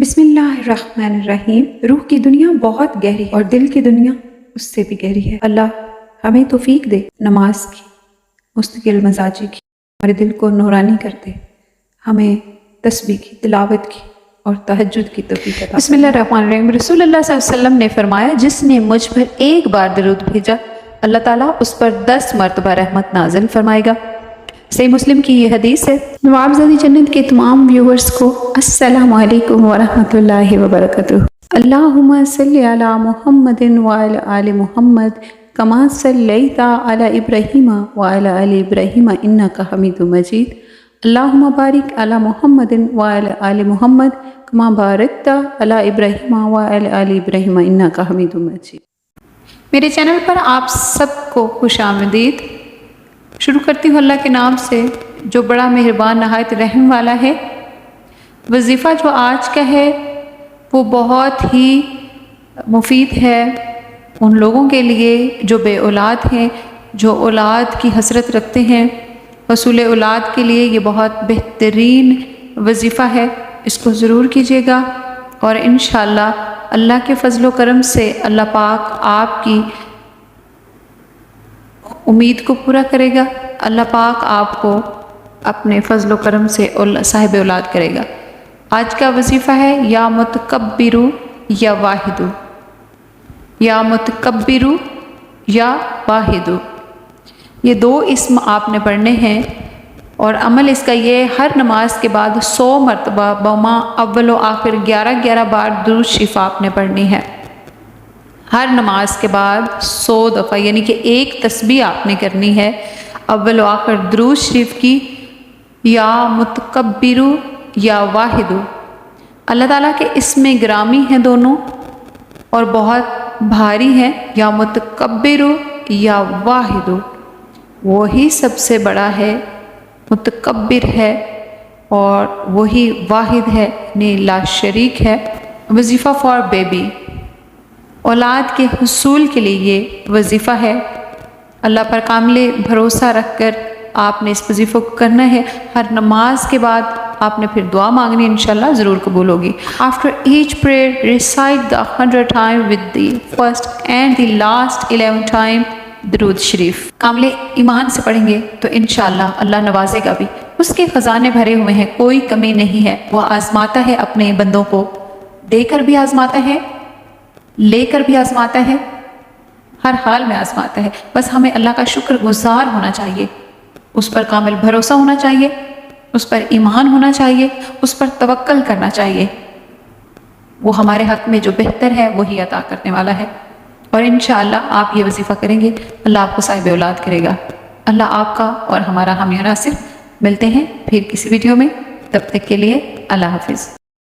بسم اللہ الرحمن الرحیم۔ روح کی دنیا بہت گہری ہے اور دل کی دنیا اس سے بھی گہری ہے۔ اللہ ہمیں توفیق دے نماز کی، مستقل مزاجی کی، ہمارے دل کو نورانی کر دے، ہمیں تسبیح کی، تلاوت کی اور تہجد کی توفیق عطا۔ بسم اللہ الرحمن الرحیم۔ رسول اللہ صلی اللہ علیہ وسلم نے فرمایا، جس نے مجھ پر ایک بار درود بھیجا اللہ تعالیٰ اس پر 10 مرتبہ رحمت نازل فرمائے گا۔ صحیح مسلم کی یہ حدیث ہے۔ نوابزادی جنت کے تمام ویورز کو السلام علیکم ورحمۃ اللہ وبرکاتہ۔ اللہم صلی علی محمد وعلی آل محمد کما صلیت علی ابراہیم وعلی آل ابراہیم انک حمید مجید۔ اللہم بارک علی محمد وعلی آل محمد کما بارکت علی ابراہیم وعلی آل ابراہیم انک حمید مجید۔ میرے چینل پر آپ سب کو خوش آمدید۔ شروع کرتی ہوں اللہ کے نام سے جو بڑا مہربان نہایت رحم والا ہے۔ وظیفہ جو آج کا ہے وہ بہت ہی مفید ہے ان لوگوں کے لیے جو بے اولاد ہیں، جو اولاد کی حسرت رکھتے ہیں۔ حصول اولاد کے لیے یہ بہت بہترین وظیفہ ہے، اس کو ضرور کیجیے گا اور انشاءاللہ اللہ کے فضل و کرم سے اللہ پاک آپ کی امید کو پورا کرے گا۔ اللہ پاک آپ کو اپنے فضل و کرم سے صاحب اولاد کرے گا۔ آج کا وظیفہ ہے یا متکبرو یا واحدو، یا متکبرو یا واحدو۔ یہ 2 اسم آپ نے پڑھنے ہیں اور عمل اس کا یہ ہر نماز کے بعد 100 مرتبہ بما اول و آخر 11 بار درود شریف آپ نے پڑھنی ہے۔ ہر نماز کے بعد 100 دفعہ، یعنی کہ ایک تسبیح آپ نے کرنی ہے اول و آخر درود شریف کی، یا متکبرو یا واحدو۔ اللہ تعالیٰ کے اسم گرامی ہیں دونوں اور بہت بھاری ہیں۔ یا متکبرو یا واحدو، وہی سب سے بڑا ہے، متکبر ہے اور وہی واحد ہے، یعنی لا شریک ہے۔ وظیفہ فار بیبی، اولاد کے حصول کے لیے یہ وظیفہ ہے۔ اللہ پر کامل بھروسہ رکھ کر آپ نے اس وظیفہ کو کرنا ہے۔ ہر نماز کے بعد آپ نے پھر دعا مانگنی، انشاءاللہ ضرور قبول ہوگی۔ After each prayer, recite the 100 times with the first and the last 11 times درود شریف۔ کامل ایمان سے پڑھیں گے تو انشاءاللہ اللہ نوازے گا بھی۔ اس کے خزانے بھرے ہوئے ہیں، کوئی کمی نہیں ہے۔ وہ آزماتا ہے اپنے بندوں کو، دے کر بھی آزماتا ہے، لے کر بھی آزماتا ہے، ہر حال میں آزماتا ہے۔ بس ہمیں اللہ کا شکر گزار ہونا چاہیے، اس پر کامل بھروسہ ہونا چاہیے، اس پر ایمان ہونا چاہیے، اس پر توکل کرنا چاہیے۔ وہ ہمارے حق میں جو بہتر ہے وہی عطا کرنے والا ہے۔ اور انشاءاللہ آپ یہ وظیفہ کریں گے اللہ آپ کو صاحب اولاد کرے گا۔ اللہ آپ کا اور ہمارا حامی و ناصر۔ ملتے ہیں پھر کسی ویڈیو میں، تب تک کے لیے اللہ حافظ۔